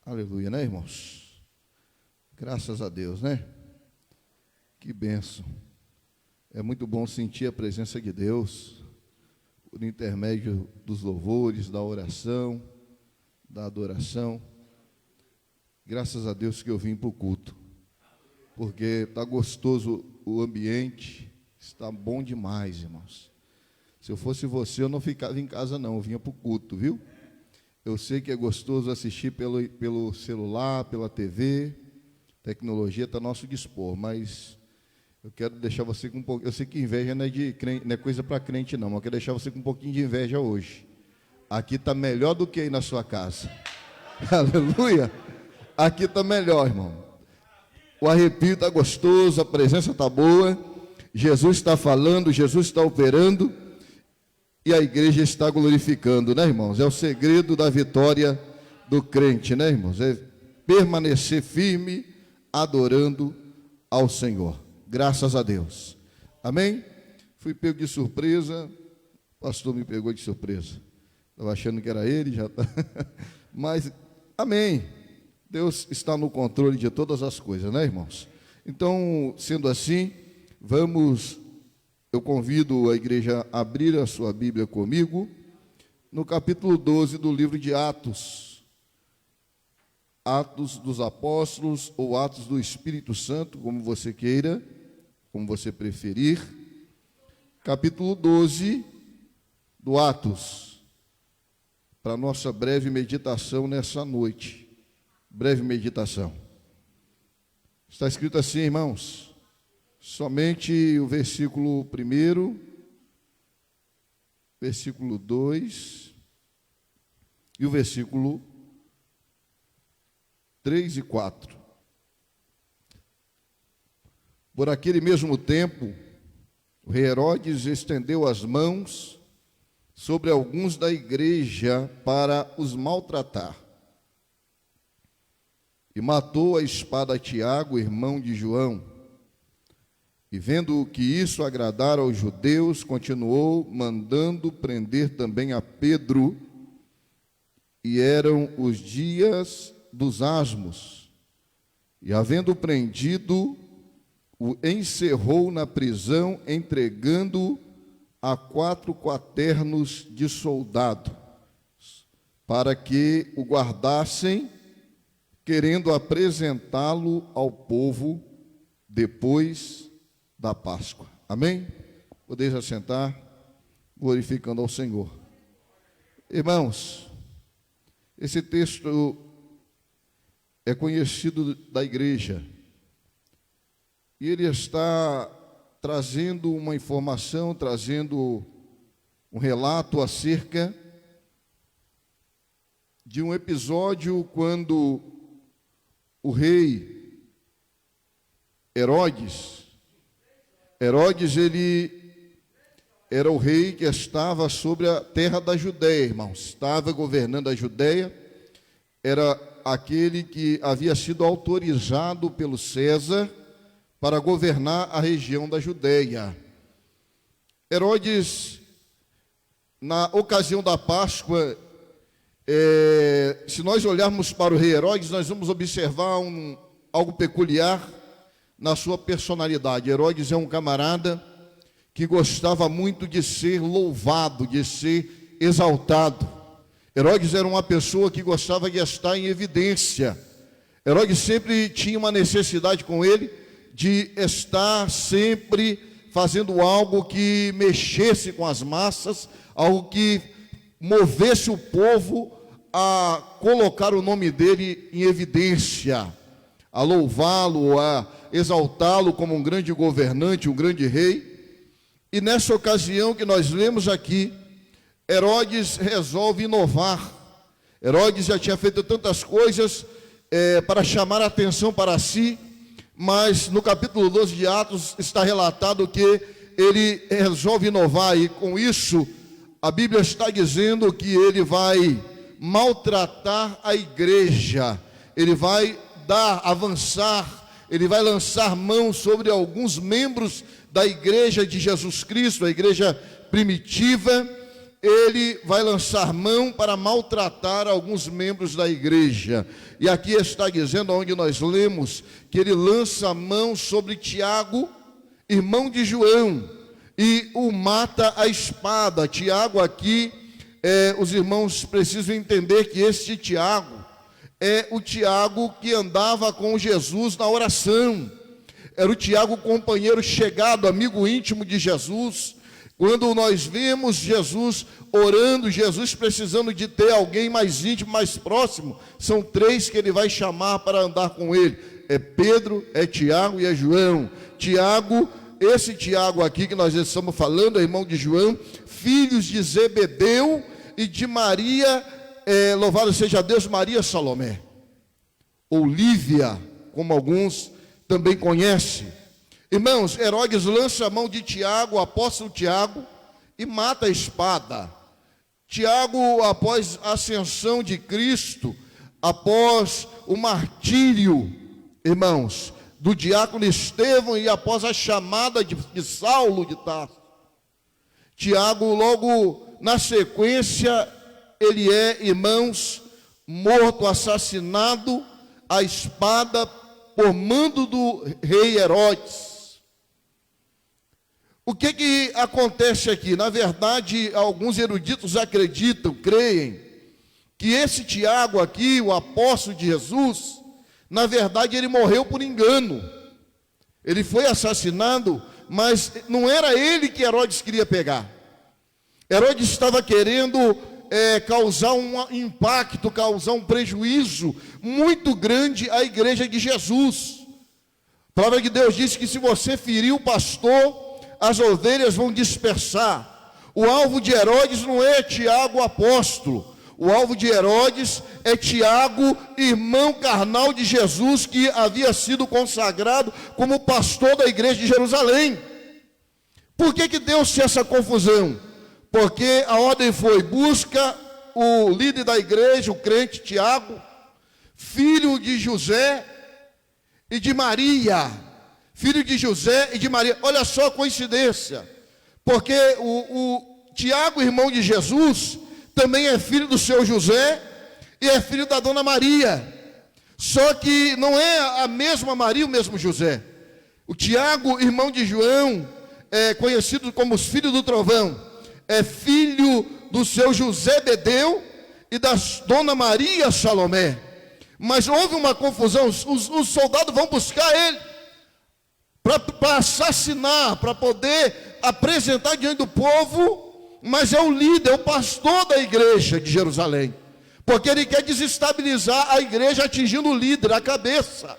Aleluia, né, irmãos? Graças a Deus, né? Que bênção. É muito bom sentir a presença de Deus por intermédio dos louvores, da oração, da adoração. Graças a Deus que eu vim para o culto, porque está gostoso o ambiente, está bom demais, irmãos. Se eu fosse você, eu não ficava em casa não, eu vinha para o culto, viu? Eu sei que é gostoso assistir pelo celular, pela TV, tecnologia está a nosso dispor, mas eu quero deixar você com um pouco. Eu sei que inveja não é coisa para crente não, mas eu quero deixar você com um pouquinho de inveja hoje. Aqui está melhor do que aí na sua casa. Aleluia! Aqui está melhor, irmão. O arrepio está gostoso, a presença está boa, Jesus está falando, Jesus está operando. E a igreja está glorificando, né, irmãos? É o segredo da vitória do crente, né, irmãos? É permanecer firme, adorando ao Senhor. Graças a Deus. Amém? Fui pego de surpresa, o pastor me pegou de surpresa. Estava achando que era ele, já está. Mas, amém. Deus está no controle de todas as coisas, né, irmãos? Então, sendo assim, eu convido a igreja a abrir a sua Bíblia comigo, no capítulo 12 do livro de Atos. Atos dos Apóstolos, ou Atos do Espírito Santo, como você queira, como você preferir. Capítulo 12 do Atos, para a nossa breve meditação nessa noite. Breve meditação. Está escrito assim, irmãos. Somente o versículo 1, versículo 2 e o versículo 3 e 4. Por aquele mesmo tempo, o rei Herodes estendeu as mãos sobre alguns da igreja para os maltratar. E matou a espada Tiago, irmão de João. E vendo que isso agradara aos judeus, continuou mandando prender também a Pedro. E eram os dias dos asmos. E havendo prendido, o encerrou na prisão, entregando a 4 quaternos de soldado, para que o guardassem, querendo apresentá-lo ao povo depois da Páscoa. Amém? Podeis assentar, glorificando ao Senhor. Irmãos, esse texto é conhecido da igreja, e ele está trazendo uma informação, trazendo um relato acerca de um episódio quando o rei Herodes, ele era o rei que estava sobre a terra da Judéia, irmãos. Estava governando a Judéia, era aquele que havia sido autorizado pelo César para governar a região da Judéia. Herodes, na ocasião da Páscoa, se nós olharmos para o rei Herodes, nós vamos observar algo peculiar na sua personalidade. Herodes é um camarada que gostava muito de ser louvado, de ser exaltado. Herodes era uma pessoa que gostava de estar em evidência. Herodes sempre tinha uma necessidade com ele de estar sempre fazendo algo que mexesse com as massas, algo que movesse o povo a colocar o nome dele em evidência, a louvá-lo, a exaltá-lo como um grande governante, um grande rei. E nessa ocasião que nós lemos aqui, Herodes resolve inovar. Herodes já tinha feito tantas coisas para chamar a atenção para si, mas no capítulo 12 de Atos está relatado que ele resolve inovar, e com isso a Bíblia está dizendo que ele vai maltratar a igreja, ele vai avançar, ele vai lançar mão sobre alguns membros da igreja de Jesus Cristo, a igreja primitiva. ele vai lançar mão para maltratar alguns membros da igreja. E aqui está dizendo, onde nós lemos, que ele lança mão sobre Tiago, irmão de João, e o mata à espada. Tiago aqui, os irmãos precisam entender que este Tiago é o Tiago que andava com Jesus na oração. Era o Tiago companheiro chegado, amigo íntimo de Jesus. Quando nós vemos Jesus orando, Jesus precisando de ter alguém mais íntimo, mais próximo, são três que ele vai chamar para andar com ele. É Pedro, é Tiago e é João. Tiago, esse Tiago aqui que nós estamos falando, é irmão de João, filhos de Zebedeu e de Maria, louvado seja Deus, Maria Salomé, ou Lívia, como alguns também conhecem. Irmãos, Herodes lança a mão de Tiago, o apóstolo Tiago, e mata a espada. Tiago, após a ascensão de Cristo, após o martírio, irmãos, do diácono Estevão e após a chamada de Saulo de Tarso, Tiago, logo na sequência, ele é, irmãos, morto, assassinado à espada por mando do rei Herodes. O que acontece aqui? Na verdade, alguns eruditos acreditam, creem, que esse Tiago aqui, o apóstolo de Jesus, na verdade ele morreu por engano. Ele foi assassinado, mas não era ele que Herodes queria pegar. Herodes estava querendo causar um impacto, causar um prejuízo muito grande à igreja de Jesus. A palavra de Deus diz que se você ferir o pastor, as ovelhas vão dispersar. O alvo de Herodes não é Tiago, o apóstolo. O alvo de Herodes é Tiago, irmão carnal de Jesus, que havia sido consagrado como pastor da igreja de Jerusalém. Por que deu-se essa confusão? Porque a ordem foi: busca o líder da igreja, o crente Tiago, filho de José e de Maria. Filho de José e de Maria. Olha só a coincidência. Porque o Tiago, irmão de Jesus, também é filho do seu José e é filho da dona Maria. Só que não é a mesma Maria, o mesmo José. O Tiago, irmão de João, é conhecido como os filhos do trovão, é filho do seu José Bedeu e da dona Maria Salomé. Mas houve uma confusão, os soldados vão buscar ele para assassinar, para poder apresentar diante do povo, mas é o líder, é o pastor da igreja de Jerusalém, porque ele quer desestabilizar a igreja atingindo o líder, a cabeça.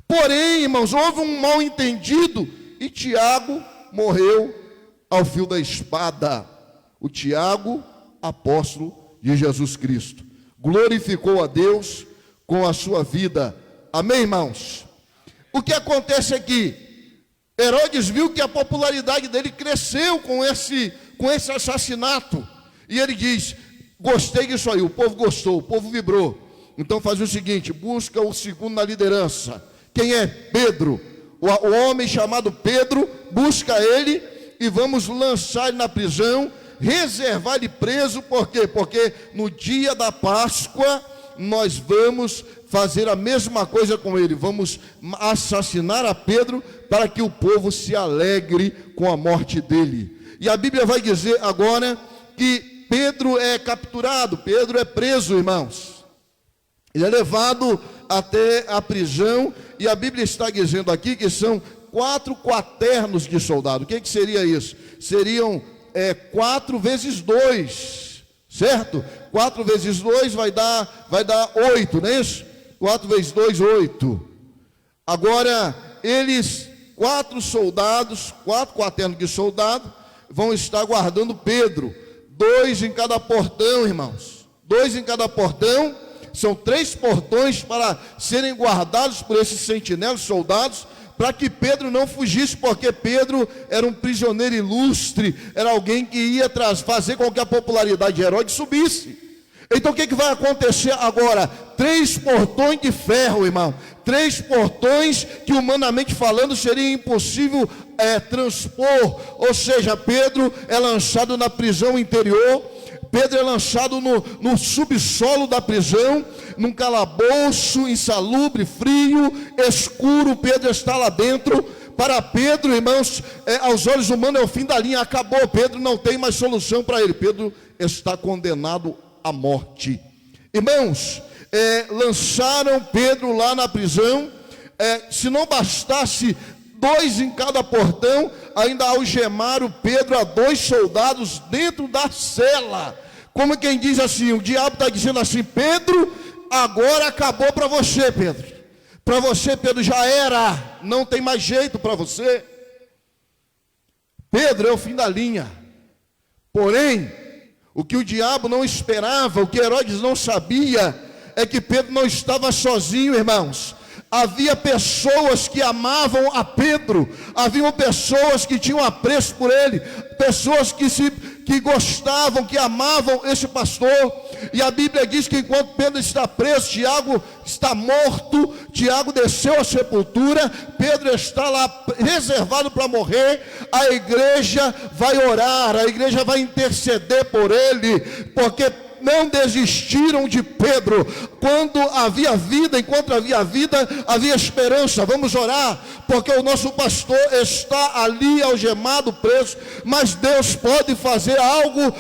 Porém, irmãos, houve um mal entendido e Tiago morreu ao fio da espada. O Tiago, apóstolo de Jesus Cristo, glorificou a Deus com a sua vida. Amém, irmãos? O que acontece aqui? Herodes viu que a popularidade dele cresceu com esse assassinato. E ele diz: gostei disso aí, o povo gostou, o povo vibrou. Então faz o seguinte, busca o segundo na liderança. Quem é? Pedro. O homem chamado Pedro, busca ele e vamos lançar ele na prisão, reservar ele preso. Por quê? Porque no dia da Páscoa nós vamos fazer a mesma coisa com ele. Vamos assassinar a Pedro para que o povo se alegre com a morte dele. E a Bíblia vai dizer agora que Pedro é capturado, Pedro é preso, irmãos. Ele é levado até a prisão, e a Bíblia está dizendo aqui que são 4 quaternos de soldado. O que seria isso? Seriam 4 vezes 2, certo? 4 vezes 2 vai dar 8, não é isso? 4 vezes 2, 8. Agora, eles, 4 soldados, 4 quaternos de soldado, vão estar guardando Pedro. 2 em cada portão, irmãos. 2 em cada portão. São 3 portões para serem guardados por esses sentinelas, soldados, para que Pedro não fugisse, porque Pedro era um prisioneiro ilustre, era alguém que ia fazer com que a popularidade de Herodes subisse. Então o que vai acontecer agora? 3 portões de ferro, irmão. 3 portões que humanamente falando seria impossível transpor. Ou seja, Pedro é lançado na prisão interior. Pedro é lançado no subsolo da prisão, num calabouço insalubre, frio, escuro. Pedro está lá dentro. Para Pedro, irmãos, aos olhos humanos é o fim da linha, acabou. Pedro não tem mais solução para ele. Pedro está condenado à morte. Irmãos, lançaram Pedro lá na prisão. Se não bastasse 2 em cada portão, ainda algemaram Pedro a 2 soldados dentro da cela. Como quem diz assim, o diabo está dizendo assim: Pedro, agora acabou para você, Pedro. Para você, Pedro, já era, não tem mais jeito para você. Pedro é o fim da linha. Porém, o que o diabo não esperava, o que Herodes não sabia, é que Pedro não estava sozinho, irmãos. Havia pessoas que amavam a Pedro, haviam pessoas que tinham apreço por ele, pessoas que gostavam, que amavam esse pastor. E a Bíblia diz que enquanto Pedro está preso, Tiago está morto, Tiago desceu à sepultura, Pedro está lá reservado para morrer. A igreja vai orar, a igreja vai interceder por ele, porque não desistiram de Pedro. Quando havia vida, enquanto havia vida, havia esperança. Vamos orar, porque o nosso pastor está ali algemado, preso, mas Deus pode fazer algo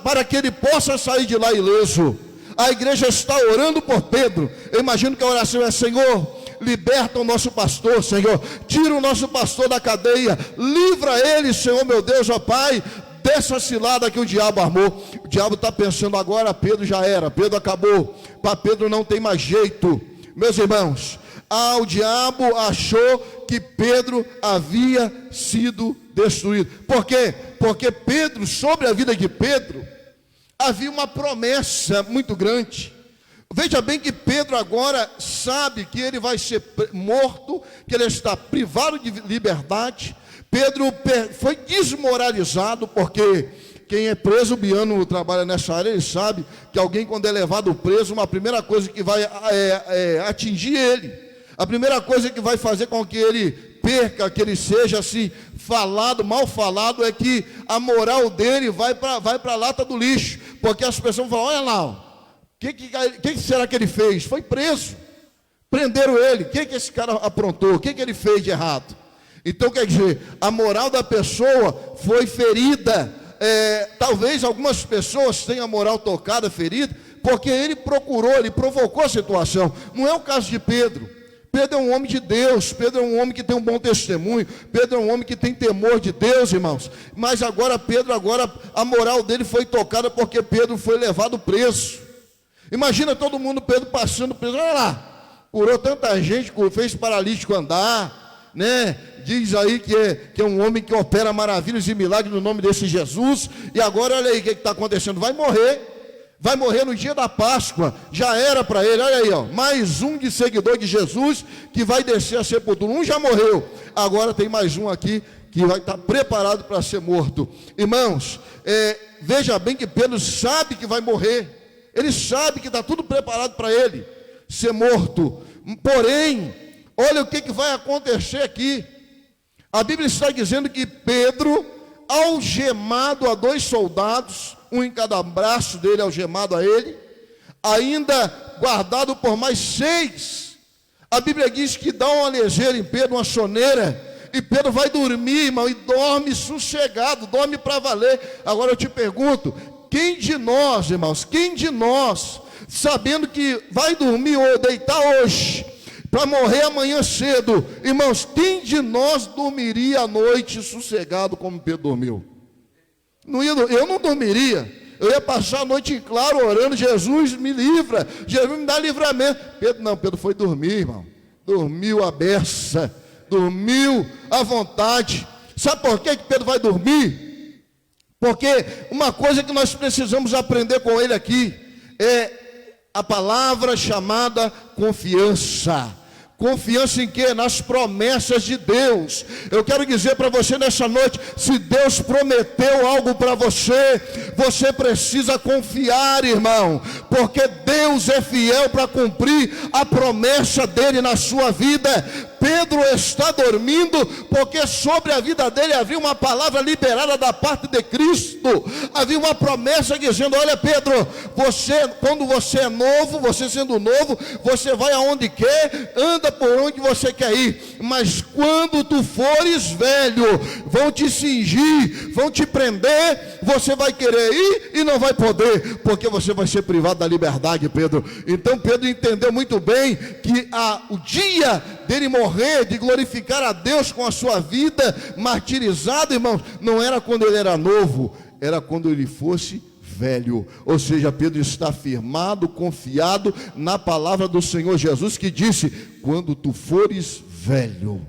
para que ele possa sair de lá ileso. A igreja está orando por Pedro. Eu imagino que a oração é: Senhor, liberta o nosso pastor, Senhor, tira o nosso pastor da cadeia, livra ele, Senhor meu Deus, ó Pai, dessa cilada que o diabo armou. O diabo está pensando agora: Pedro já era, Pedro acabou, para Pedro não tem mais jeito. Meus irmãos, o diabo achou que Pedro havia sido destruído. Por quê? Porque Pedro, sobre a vida de Pedro, havia uma promessa muito grande. Veja bem que Pedro agora sabe que ele vai ser morto, que ele está privado de liberdade. Pedro foi desmoralizado, porque quem é preso, o Biano trabalha nessa área, ele sabe que alguém, quando é levado preso, uma primeira coisa que vai atingir ele, a primeira coisa que vai fazer com que ele perca, que ele seja assim falado, mal falado, é que a moral dele vai para a lata do lixo, porque as pessoas vão falar: olha lá, o que será que ele fez? Foi preso, prenderam ele, o que esse cara aprontou, o que ele fez de errado? Então, quer dizer, a moral da pessoa foi ferida. Talvez algumas pessoas tenham a moral tocada, ferida, porque ele procurou, ele provocou a situação. Não é o caso de Pedro. Pedro é um homem de Deus, Pedro é um homem que tem um bom testemunho, Pedro é um homem que tem temor de Deus, irmãos. Mas agora Pedro, a moral dele foi tocada, porque Pedro foi levado preso. Imagina todo mundo, Pedro passando preso, olha lá, curou tanta gente, fez paralítico andar, né? Diz aí que é um homem que opera maravilhas e milagres no nome desse Jesus. E agora olha aí o que está acontecendo: vai morrer no dia da Páscoa. Já era para ele, olha aí, ó, mais um de seguidor de Jesus que vai descer a sepultura. Um já morreu, agora tem mais um aqui que vai estar preparado para ser morto. Irmãos, veja bem que Pedro sabe que vai morrer, ele sabe que está tudo preparado para ele ser morto. Porém, olha o que vai acontecer aqui. A Bíblia está dizendo que Pedro, algemado a 2 soldados, um em cada braço dele, algemado a ele, ainda guardado por mais 6. A Bíblia diz que dá uma ligeira em Pedro, uma soneira, e Pedro vai dormir, irmão, e dorme sossegado, dorme para valer. Agora eu te pergunto: quem de nós, irmãos, sabendo que vai dormir ou deitar hoje, para morrer amanhã cedo, irmãos, quem de nós dormiria à noite sossegado como Pedro dormiu? Eu não dormiria. Eu ia passar a noite em claro orando: Jesus me livra, Jesus me dá livramento. Pedro foi dormir, irmão. Dormiu à beça, dormiu à vontade. Sabe por que Pedro vai dormir? Porque uma coisa que nós precisamos aprender com ele aqui é a palavra chamada confiança. Confiança em quê? Nas promessas de Deus. Eu quero dizer para você nessa noite, se Deus prometeu algo para você, você precisa confiar, irmão, porque Deus é fiel para cumprir a promessa dele na sua vida. Pedro está dormindo, porque sobre a vida dele havia uma palavra liberada da parte de Cristo, havia uma promessa dizendo: olha Pedro, quando você é novo, você sendo novo, você vai aonde quer, anda por onde você quer ir, mas quando tu fores velho, vão te cingir, vão te prender, você vai querer ir e não vai poder, porque você vai ser privado da liberdade, Pedro. Então Pedro entendeu muito bem que o dia dele morrer, de glorificar a Deus com a sua vida martirizada, irmãos, não era quando ele era novo, era quando ele fosse velho. Ou seja, Pedro está firmado, confiado na palavra do Senhor Jesus, que disse: quando tu fores velho.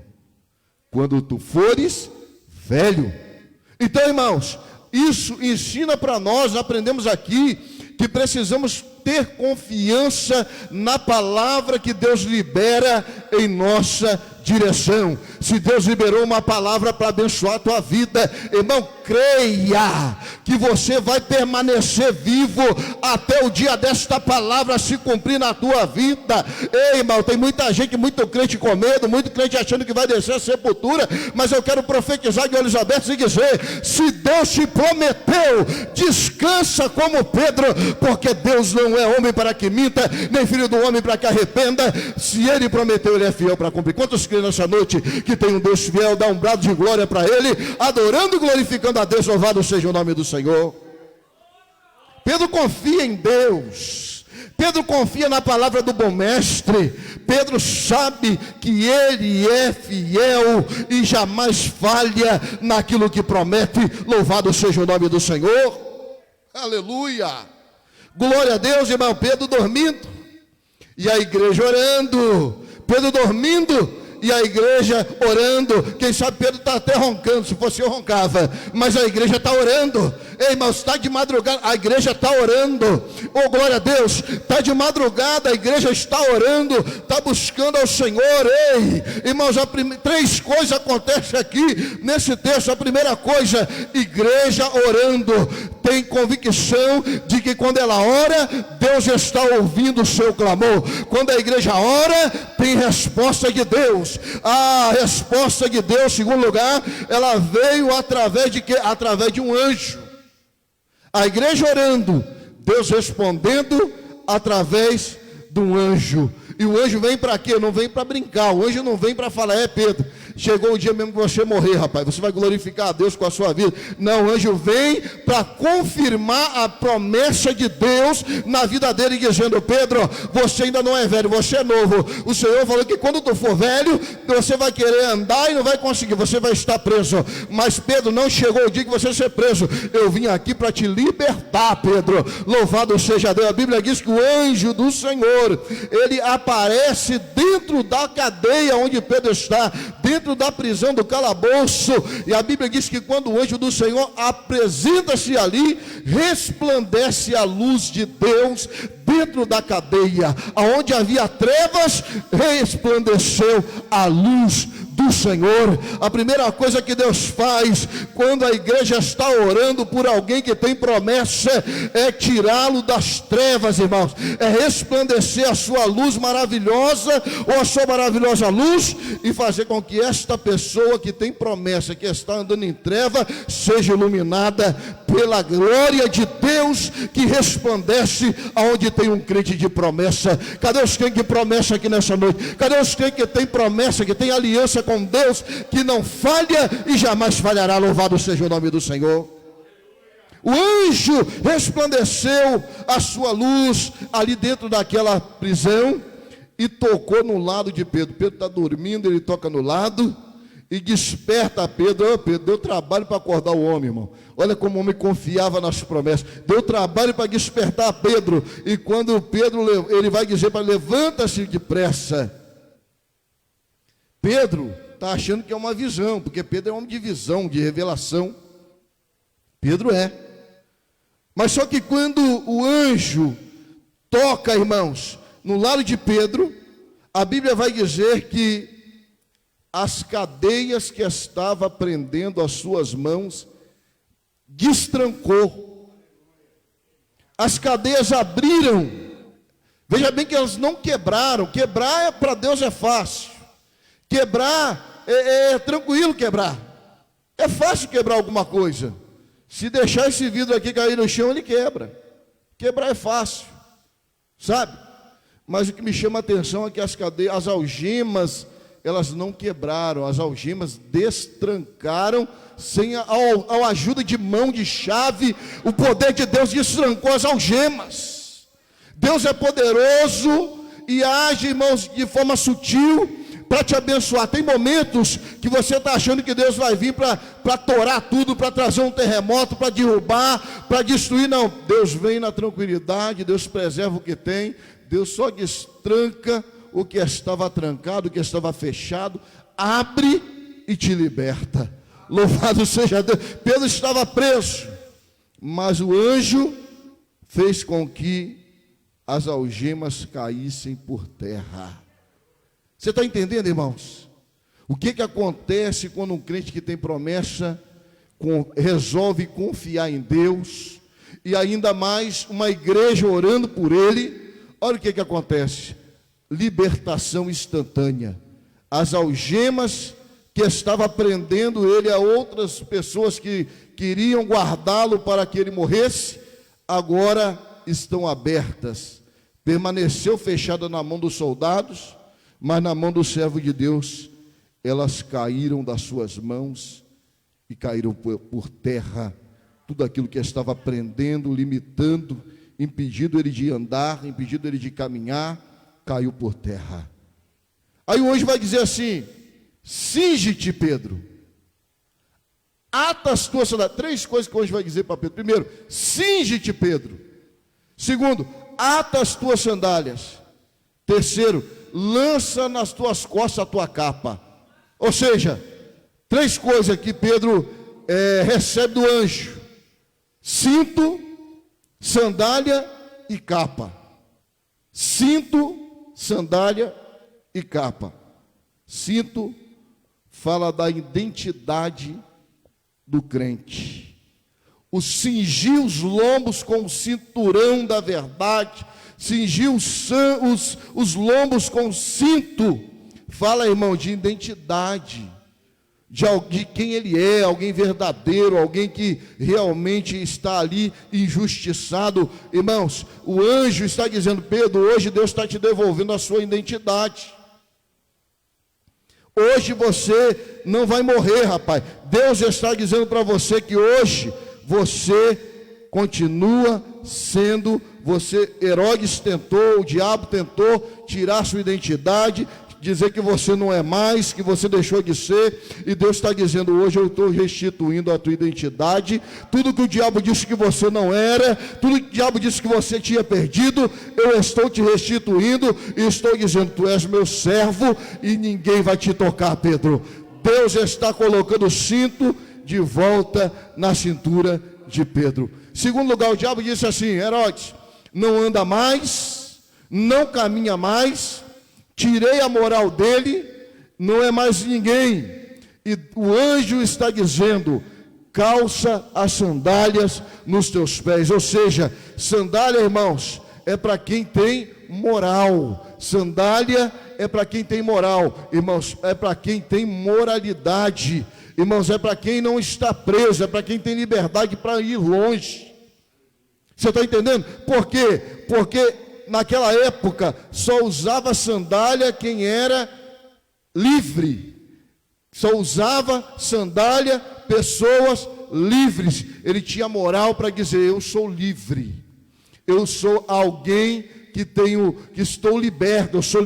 Quando tu fores velho. Então, irmãos, isso ensina para nós, aprendemos aqui, que precisamos ter confiança na palavra que Deus libera em nossa direção. Se Deus liberou uma palavra para abençoar a tua vida, irmão, creia que você vai permanecer vivo até o dia desta palavra se cumprir na tua vida. Ei, irmão, tem muita gente, muito crente com medo, muito crente achando que vai descer a sepultura, mas eu quero profetizar de olhos abertos e dizer: se Deus te prometeu, descansa como Pedro, porque Deus não é homem para que minta, nem filho do homem para que arrependa. Se ele prometeu, ele é fiel para cumprir. Quantos creem nessa noite que tem um Deus fiel? Dá um brado de glória para ele, adorando e glorificando a Deus. Louvado seja o nome do Senhor. Pedro confia em Deus, Pedro confia na palavra do bom mestre. Pedro sabe que ele é fiel e jamais falha naquilo que promete. Louvado seja o nome do Senhor. Aleluia, glória a Deus, irmão. Pedro dormindo e a igreja orando. Pedro dormindo e a igreja orando. Quem sabe Pedro está até roncando, se fosse eu roncava, mas a igreja está orando. Ei, irmãos, está de madrugada, a igreja está orando. Oh, glória a Deus, está de madrugada, a igreja está orando, está buscando ao Senhor. Ei, irmãos, três coisas acontecem aqui nesse texto. A primeira coisa, igreja orando. Tem convicção de que quando ela ora, Deus está ouvindo o seu clamor. Quando a igreja ora, tem resposta de Deus. A resposta de Deus, em segundo lugar, ela veio através de quê? Através de um anjo. A igreja orando, Deus respondendo através de um anjo. E o anjo vem para quê? Não vem para brincar. O anjo não vem para falar: é Pedro, chegou o dia mesmo que você morrer, rapaz, você vai glorificar a Deus com a sua vida. Não, o anjo vem para confirmar a promessa de Deus na vida dele, dizendo: Pedro, você ainda não é velho, você é novo. O Senhor falou que quando tu for velho, você vai querer andar e não vai conseguir, você vai estar preso. Mas Pedro, não chegou o dia que você ser preso. Eu vim aqui para te libertar, Pedro. Louvado seja Deus. A Bíblia diz que o anjo do Senhor, ele aparece dentro da cadeia onde Pedro está, dentro da prisão, do calabouço. E a Bíblia diz que quando o anjo do Senhor apresenta-se ali, resplandece a luz de Deus dentro da cadeia. Aonde havia trevas, resplandeceu a luz do Senhor. A primeira coisa que Deus faz quando a igreja está orando por alguém que tem promessa é tirá-lo das trevas, irmãos, é resplandecer a sua luz maravilhosa, ou a sua maravilhosa luz, e fazer com que esta pessoa que tem promessa, que está andando em treva, seja iluminada pela glória de Deus que resplandece aonde tem um crente de promessa. Cadê os crentes de promessa aqui nessa noite? Cadê os crentes que tem promessa, que tem aliança com Deus, que não falha e jamais falhará? Louvado seja o nome do Senhor. O anjo resplandeceu a sua luz ali dentro daquela prisão e tocou no lado de Pedro. Pedro está dormindo, ele toca no lado e desperta Pedro. Pedro, deu trabalho para acordar o homem, irmão. Olha como o homem confiava nas promessas. Deu trabalho para despertar Pedro. E quando Pedro, ele vai dizer para: levanta-se depressa. Pedro está achando que é uma visão, porque Pedro é homem de visão, de revelação. Pedro é. Mas só que quando o anjo toca, irmãos, no lado de Pedro, A Bíblia vai dizer que as cadeias que estava prendendo as suas mãos destrancou. As cadeias abriram. Veja bem que elas não quebraram. Quebrar para Deus é fácil. Quebrar é tranquilo quebrar. É fácil quebrar alguma coisa. Se deixar esse vidro aqui cair no chão, ele quebra. Quebrar é fácil, sabe? Mas o que me chama a atenção é que as cadeias, as algemas, elas não quebraram. As algemas destrancaram sem a ajuda de mão de chave. O poder de Deus destrancou as algemas. Deus é poderoso e age, irmãos, de forma sutil para te abençoar. Tem momentos que você está achando que Deus vai vir para torar tudo, para trazer um terremoto, para derrubar, para destruir. Não, Deus vem na tranquilidade, Deus preserva o que tem, Deus só destranca o que estava trancado, o que estava fechado, abre e te liberta. Louvado seja Deus. Pedro estava preso, mas o anjo fez com que as algemas caíssem por terra. Você está entendendo, irmãos? O que acontece quando um crente que tem promessa resolve confiar em Deus, e ainda mais uma igreja orando por ele? Olha o que acontece: libertação instantânea. As algemas que estavam prendendo ele a outras pessoas que queriam guardá-lo para que ele morresse, agora estão abertas. Permaneceu fechada na mão dos soldados, mas na mão do servo de Deus, elas caíram das suas mãos e caíram por terra. Tudo aquilo que estava prendendo, limitando, impedindo ele de andar, impedindo ele de caminhar, caiu por terra. Aí o anjo vai dizer assim: cinge-te, Pedro, ata as tuas sandálias. 3 coisas que o anjo vai dizer para Pedro. Primeiro, cinge-te, Pedro. Segundo, ata as tuas sandálias. Terceiro, lança nas tuas costas a tua capa. Ou seja, 3 coisas que Pedro recebe do anjo: cinto, sandália e capa. Cinto, sandália e capa. Cinto fala da identidade do crente. O cingir os lombos com o cinturão da verdade, cingir os lombos com o cinto, fala, irmão, de identidade, de quem ele é, alguém verdadeiro, alguém que realmente está ali injustiçado. Irmãos, o anjo está dizendo: Pedro, hoje Deus está te devolvendo a sua identidade. Hoje você não vai morrer, rapaz. Deus está dizendo para você que hoje você continua sendo você. Herodes tentou, o diabo tentou tirar sua identidade, dizer que você não é mais, que você deixou de ser, e Deus está dizendo: hoje eu estou restituindo a tua identidade. Tudo que o diabo disse que você não era, tudo que o diabo disse que você tinha perdido, eu estou te restituindo, e estou dizendo: tu és meu servo, e ninguém vai te tocar, Pedro. Deus está colocando o cinto de volta na cintura de Pedro. Segundo lugar, o diabo disse assim: Herodes, não anda mais, não caminha mais, tirei a moral dele, não é mais ninguém. E o anjo está dizendo: calça as sandálias nos teus pés. Ou seja, sandália, irmãos, é para quem tem moral. Sandália é para quem tem moral, irmãos, é para quem tem moralidade. Irmãos, é para quem não está preso, é para quem tem liberdade para ir longe. Você está entendendo? Por quê? Porque naquela época só usava sandália quem era livre. Só usava sandália pessoas livres. Ele tinha moral para dizer: eu sou livre. Eu sou alguém que estou liberto, eu sou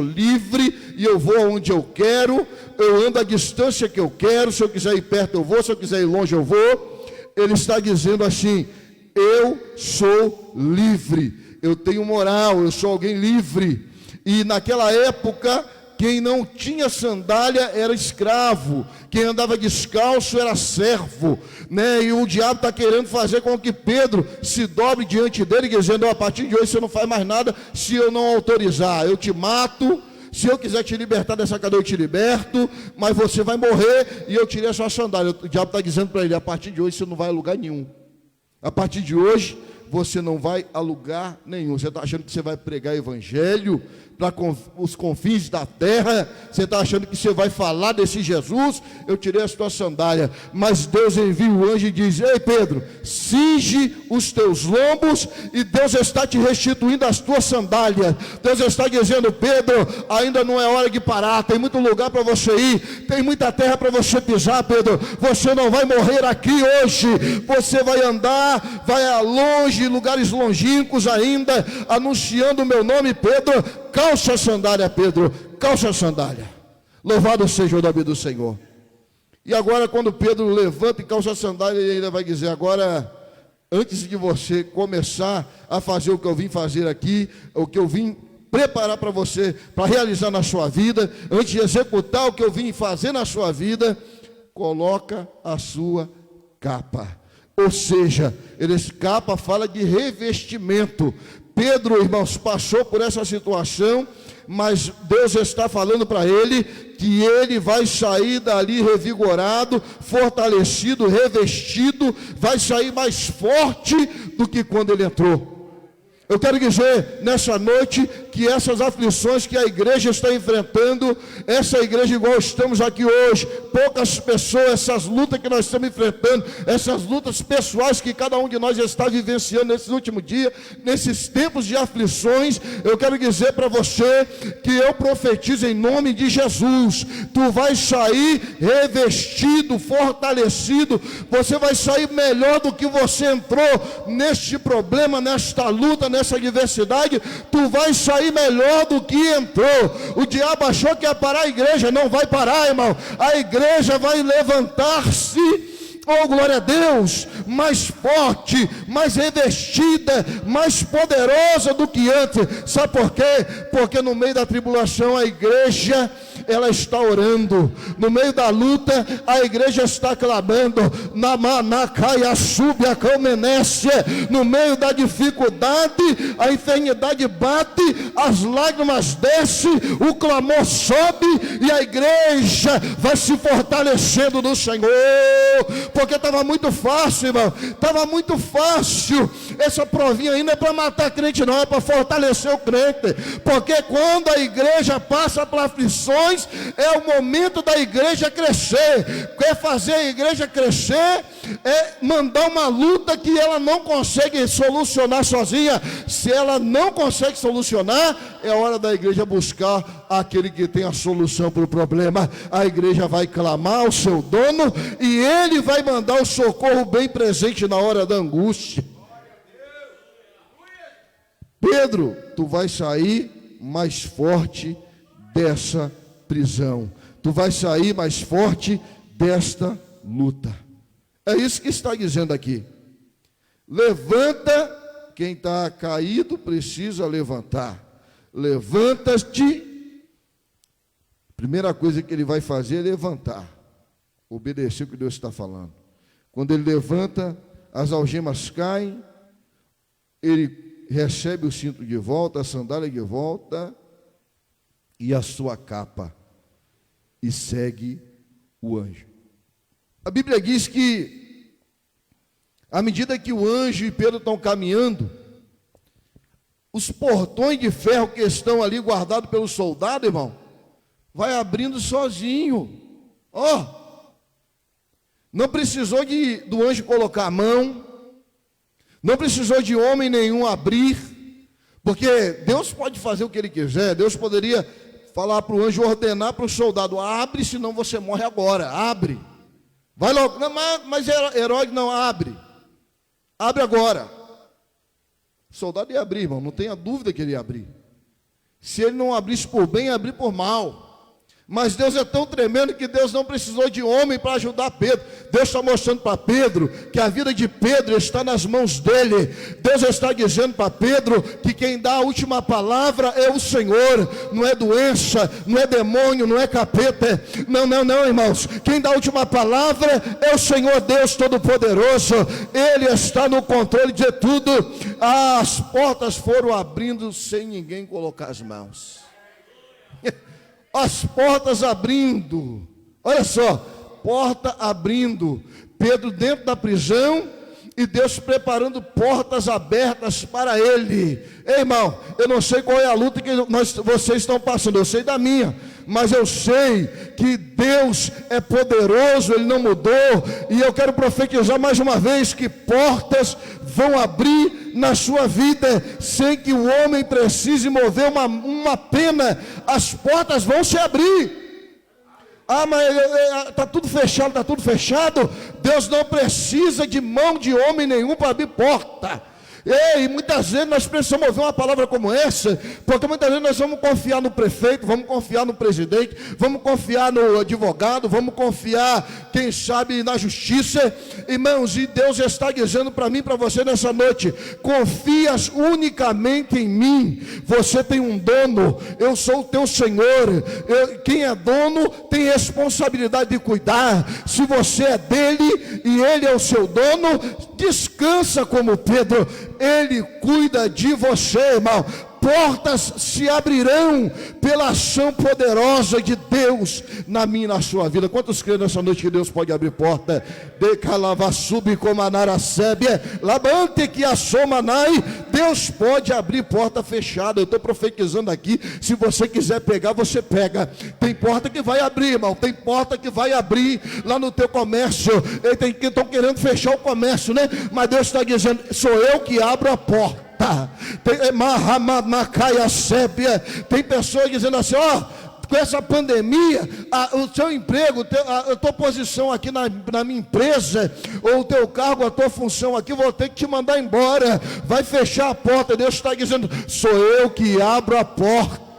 livre, e eu vou aonde eu quero, eu ando à distância que eu quero, se eu quiser ir perto eu vou, se eu quiser ir longe eu vou. Ele está dizendo assim: eu sou livre, eu tenho moral, eu sou alguém livre. E naquela época, Quem não tinha sandália era escravo, quem andava descalço era servo, né? E o diabo está querendo fazer com que Pedro se dobre diante dele, dizendo: a partir de hoje você não faz mais nada se eu não autorizar, eu te mato. Se eu quiser te libertar dessa cadeia, eu te liberto, mas você vai morrer e eu tirei a sua sandália. O diabo está dizendo para ele: a partir de hoje você não vai a lugar nenhum. A partir de hoje você não vai a lugar nenhum. Você está achando que você vai pregar evangelho para os confins da terra? Você está achando que você vai falar desse Jesus? Eu tirei a tua sandália. Mas Deus envia o anjo e diz: ei Pedro, cinge os teus lombos, e Deus está te restituindo as tuas sandálias. Deus está dizendo: Pedro, ainda não é hora de parar, tem muito lugar para você ir, tem muita terra para você pisar, Pedro. Você não vai morrer aqui hoje, você vai andar, vai a longe, lugares longínquos ainda, anunciando o meu nome. Pedro, calça a sandália, Pedro, calça a sandália. Louvado seja o nome do Senhor. E agora, quando Pedro levanta e calça a sandália, ele ainda vai dizer: agora, antes de você começar a fazer o que eu vim fazer aqui, o que eu vim preparar para você, para realizar na sua vida, antes de executar o que eu vim fazer na sua vida, coloca a sua capa. Ou seja, esse capa fala de revestimento. Pedro, irmãos, passou por essa situação, mas Deus está falando para ele que ele vai sair dali revigorado, fortalecido, revestido, vai sair mais forte do que quando ele entrou. Eu quero dizer nessa noite que essas aflições que a igreja está enfrentando, essa igreja igual estamos aqui hoje, poucas pessoas, essas lutas que nós estamos enfrentando, essas lutas pessoais que cada um de nós está vivenciando nesses últimos dias, nesses tempos de aflições, eu quero dizer para você que eu profetizo em nome de Jesus: tu vai sair revestido, fortalecido, você vai sair melhor do que você entrou neste problema, nesta luta, nessa adversidade. Tu vai sair melhor do que entrou. O diabo achou que ia parar a igreja, não vai parar, irmão. A igreja vai levantar-se, oh glória a Deus, mais forte, mais revestida, mais poderosa do que antes. Sabe por quê? Porque no meio da tribulação a igreja, ela está orando. No meio da luta a igreja está clamando. No meio da dificuldade a enfermidade bate, as lágrimas descem, o clamor sobe, e a igreja vai se fortalecendo no Senhor. Porque estava muito fácil, irmão, estava muito fácil. Essa provinha aí não é para matar crente, não, é para fortalecer o crente. Porque quando a igreja passa por aflições, é o momento da igreja crescer. Quer fazer a igreja crescer, é mandar uma luta que ela não consegue solucionar sozinha. Se ela não consegue solucionar, é hora da igreja buscar aquele que tem a solução para o problema. A igreja vai clamar ao seu dono, e ele vai mandar o socorro bem presente na hora da angústia. Pedro, tu vai sair mais forte dessa prisão, tu vai sair mais forte desta luta. É isso que está dizendo aqui. Levanta. Quem está caído precisa levantar. Levanta-te. Primeira coisa que ele vai fazer é levantar, obedecer o que Deus está falando. Quando ele levanta, as algemas caem, ele recebe o cinto de volta, a sandália de volta e a sua capa, e segue o anjo. A Bíblia diz que, à medida que o anjo e Pedro estão caminhando, os portões de ferro que estão ali guardados pelo soldado, irmão, vai abrindo sozinho. Não precisou do anjo colocar a mão, não precisou de homem nenhum abrir, porque Deus pode fazer o que Ele quiser. Deus poderia falar para o anjo, ordenar para o soldado: abre, senão você morre agora, abre. Vai logo, não, mas Herodes não, abre agora. O soldado ia abrir, irmão, não tenha dúvida que ele ia abrir. Se ele não abrisse por bem, ia abrir por mal. Mas Deus é tão tremendo que Deus não precisou de homem para ajudar Pedro. Deus está mostrando para Pedro que a vida de Pedro está nas mãos dele. Deus está dizendo para Pedro que quem dá a última palavra é o Senhor. Não é doença, não é demônio, não é capeta. Não, irmãos. Quem dá a última palavra é o Senhor Deus Todo-Poderoso. Ele está no controle de tudo. As portas foram abrindo sem ninguém colocar as mãos. As portas abrindo, olha só, porta abrindo, Pedro dentro da prisão e Deus preparando portas abertas para ele. Ei, irmão, eu não sei qual é a luta que vocês estão passando, eu sei da minha, mas eu sei que Deus é poderoso, Ele não mudou, e eu quero profetizar mais uma vez que portas vão abrir na sua vida, sem que o homem precise mover uma pena, as portas vão se abrir. Ah, mas está tudo fechado. Deus não precisa de mão de homem nenhum para abrir porta. Ei, muitas vezes nós precisamos ouvir uma palavra como essa, porque muitas vezes nós vamos confiar no prefeito, vamos confiar no presidente, vamos confiar no advogado, vamos confiar, quem sabe, na justiça. Irmãos, e Deus está dizendo para mim e para você nessa noite: confias unicamente em mim. Você tem um dono, eu sou o teu Senhor. Quem é dono tem responsabilidade de cuidar. Se você é dele e ele é o seu dono, descansa como Pedro. Ele cuida de você, irmão. Portas se abrirão pela ação poderosa de Deus na minha e na sua vida. Quantos creem nessa noite que Deus pode abrir porta? De calavassubi comanara sébia, labante que assomanai. Deus pode abrir porta fechada. Eu estou profetizando aqui. Se você quiser pegar, você pega. Tem porta que vai abrir, irmão. Tem porta que vai abrir lá no teu comércio. Tem que estão querendo fechar o comércio, né? Mas Deus está dizendo: sou eu que abro a porta. Tem pessoas dizendo assim: ó, com essa pandemia, o seu emprego, a tua posição aqui na minha empresa, ou o teu cargo, a tua função aqui, vou ter que te mandar embora, vai fechar a porta. Deus está dizendo: sou eu que abro a porta.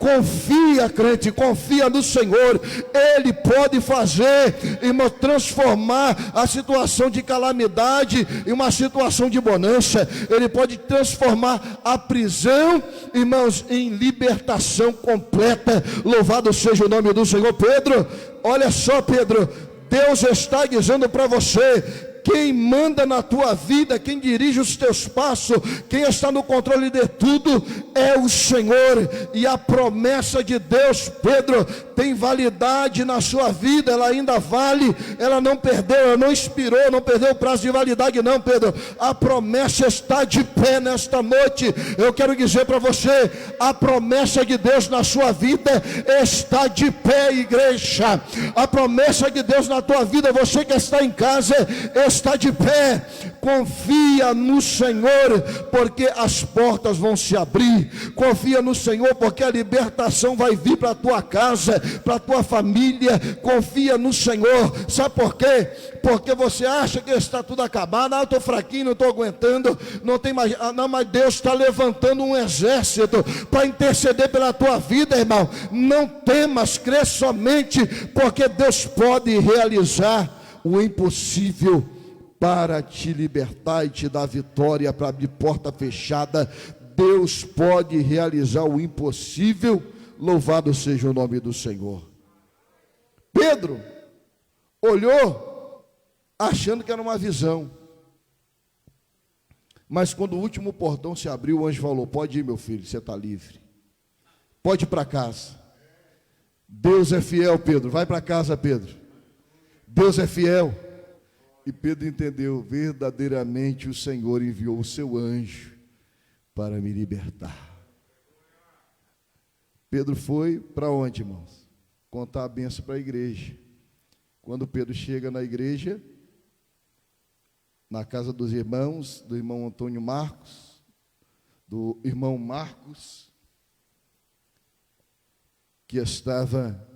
Confia, crente, confia no Senhor. Ele pode fazer, irmão, transformar a situação de calamidade em uma situação de bonança. Ele pode transformar a prisão, irmãos, em libertação completa. Louvado seja o nome do Senhor. Pedro, olha só, Pedro, Deus está dizendo para você: quem manda na tua vida, quem dirige os teus passos, quem está no controle de tudo é o Senhor. E a promessa de Deus, Pedro, tem validade na sua vida. Ela ainda vale, ela não perdeu, ela não expirou, não perdeu o prazo de validade não, Pedro. A promessa está de pé nesta noite. Eu quero dizer para você: a promessa de Deus na sua vida está de pé, igreja. A promessa de Deus na tua vida, você que está em casa, está de pé. Confia no Senhor, porque as portas vão se abrir. Confia no Senhor, porque a libertação vai vir para a tua casa, para a tua família. Confia no Senhor. Sabe por quê? Porque você acha que está tudo acabado. Eu estou fraquinho, não estou aguentando, não tem mais. Não, mas Deus está levantando um exército para interceder pela tua vida, irmão. Não temas, crê somente, porque Deus pode realizar o impossível para te libertar e te dar vitória, para abrir porta fechada. Deus pode realizar o impossível. Louvado seja o nome do Senhor. Pedro olhou achando que era uma visão, mas quando o último portão se abriu, o anjo falou: pode ir, meu filho, você está livre, pode ir para casa. Deus é fiel, Pedro, vai para casa, Pedro. Deus é fiel. E Pedro entendeu: verdadeiramente o Senhor enviou o seu anjo para me libertar. Pedro foi para onde, irmãos? Contar a bênção para a igreja. Quando Pedro chega na igreja, na casa dos irmãos, do irmão Antônio Marcos, do irmão Marcos, que estava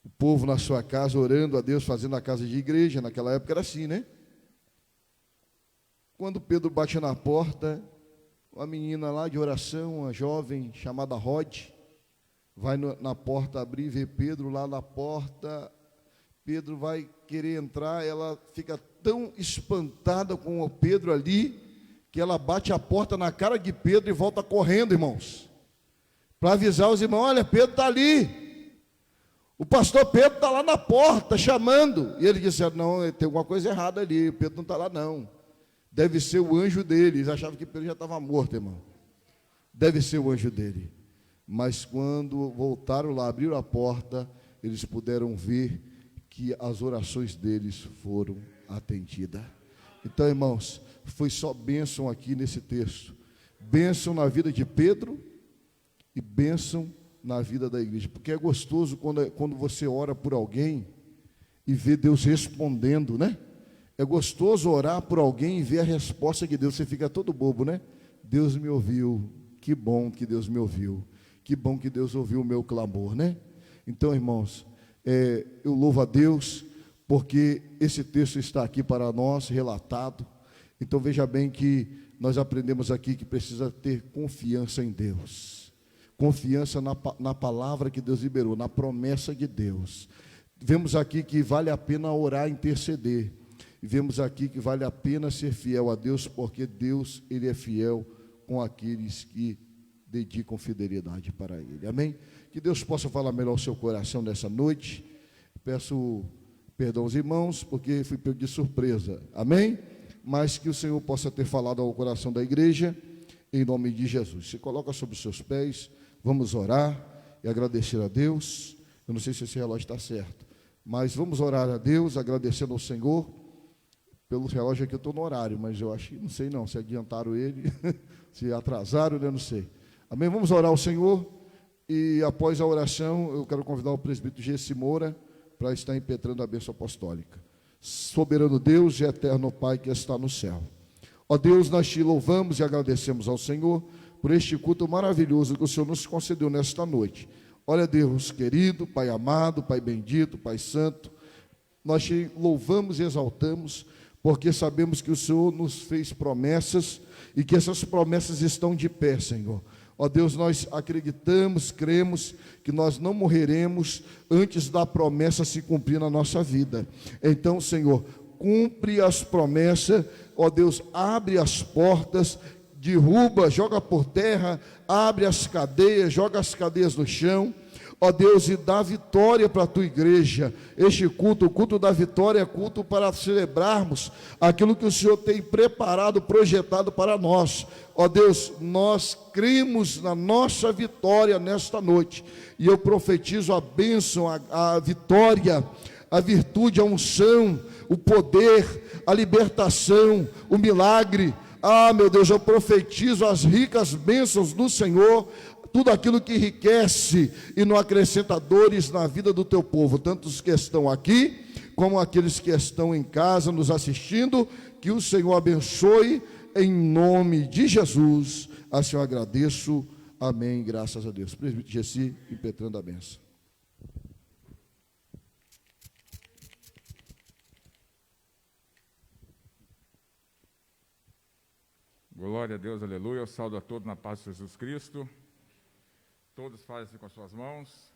o povo na sua casa orando a Deus, fazendo a casa de igreja. Naquela época era assim, né? Quando Pedro bate na porta, uma menina lá de oração, uma jovem chamada Rod, vai na porta abrir e vê Pedro lá na porta. Pedro vai querer entrar, ela fica tão espantada com o Pedro ali, que ela bate a porta na cara de Pedro e volta correndo, irmãos, para avisar os irmãos: olha, Pedro está ali, o pastor Pedro está lá na porta, chamando. E ele disse: não, tem alguma coisa errada ali, Pedro não está lá não, deve ser o anjo dele. Eles achavam que Pedro já estava morto, irmão, deve ser o anjo dele. Mas quando voltaram lá, abriram a porta, eles puderam ver que as orações deles foram atendidas. Então, irmãos, foi só bênção aqui nesse texto. Bênção na vida de Pedro e bênção na vida da igreja. Porque é gostoso quando você ora por alguém e vê Deus respondendo, né? É gostoso orar por alguém e ver a resposta de Deus. Você fica todo bobo, né? Deus me ouviu. Que bom que Deus me ouviu. Que bom que Deus ouviu o meu clamor, né? Então, irmãos, eu louvo a Deus, porque esse texto está aqui para nós, relatado. Então veja bem que nós aprendemos aqui que precisa ter confiança em Deus, confiança na palavra que Deus liberou, na promessa de Deus. Vemos aqui que vale a pena orar e interceder, e vemos aqui que vale a pena ser fiel a Deus, porque Deus, Ele é fiel com aqueles que dedicam fidelidade para Ele. Amém? Que Deus possa falar melhor ao seu coração nessa noite. Peço perdão aos irmãos, porque fui pego de surpresa. Amém? Mas que o Senhor possa ter falado ao coração da igreja, em nome de Jesus. Se coloca sobre os seus pés, vamos orar e agradecer a Deus. Eu não sei se esse relógio está certo, mas vamos orar a Deus, agradecendo ao Senhor. Pelo relógio aqui eu estou no horário, mas eu acho que, não sei não, se adiantaram ele, se atrasaram, eu não sei. Amém? Vamos orar ao Senhor, e após a oração, eu quero convidar o presbítero Gessi Moura para estar impetrando a bênção apostólica. Soberano Deus e eterno Pai que está no céu. Ó Deus, nós te louvamos e agradecemos ao Senhor por este culto maravilhoso que o Senhor nos concedeu nesta noite. Olha, Deus querido, Pai amado, Pai bendito, Pai santo, nós te louvamos e exaltamos, porque sabemos que o Senhor nos fez promessas e que essas promessas estão de pé, Senhor. Ó Deus, nós acreditamos, cremos que nós não morreremos antes da promessa se cumprir na nossa vida. Então, Senhor, cumpre as promessas, ó Deus, abre as portas, derruba, joga por terra, abre as cadeias, joga as cadeias no chão, ó Deus, e dá vitória para a tua igreja. Este culto, o culto da vitória, é culto para celebrarmos aquilo que o Senhor tem preparado, projetado para nós. Ó Deus, nós cremos na nossa vitória nesta noite, e eu profetizo a bênção, a vitória, a virtude, a unção, o poder, a libertação, o milagre. Ah, meu Deus, eu profetizo as ricas bênçãos do Senhor, tudo aquilo que enriquece e não acrescenta dores na vida do teu povo, tanto os que estão aqui, como aqueles que estão em casa nos assistindo. Que o Senhor abençoe, em nome de Jesus. Assim eu agradeço, amém, graças a Deus. Presbítero Gessi, impetrando a bênção. Glória a Deus, aleluia. Eu saúdo a todos na paz de Jesus Cristo. Todos fazem com as suas mãos.